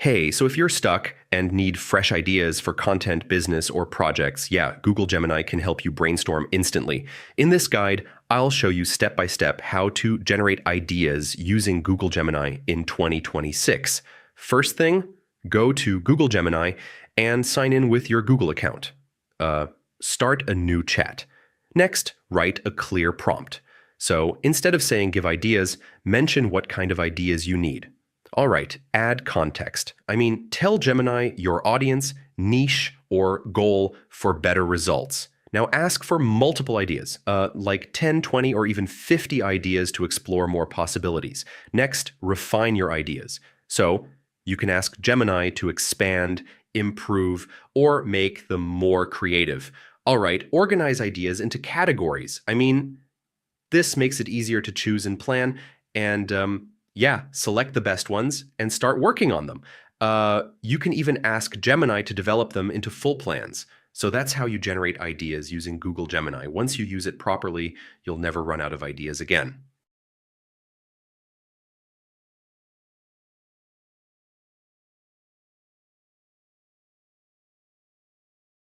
Hey, so if you're stuck and need fresh ideas for content, business, or projects, yeah, Google Gemini can help you brainstorm instantly. In this guide, I'll show you step by step how to generate ideas using Google Gemini in 2026. First thing, go to Google Gemini and sign in with your Google account. Start a new chat. Next, write a clear prompt. So instead of saying give ideas, mention what kind of ideas you need. All right, add context. Tell Gemini your audience, niche, or goal for better results. Now ask for multiple ideas, like 10, 20, or even 50 ideas to explore more possibilities. Next, refine your ideas. So you can ask Gemini to expand, improve, or make them more creative. All right, organize ideas into categories. This makes it easier to choose and plan, and select the best ones and start working on them. You can even ask Gemini to develop them into full plans. So that's how you generate ideas using Google Gemini. Once you use it properly, you'll never run out of ideas again.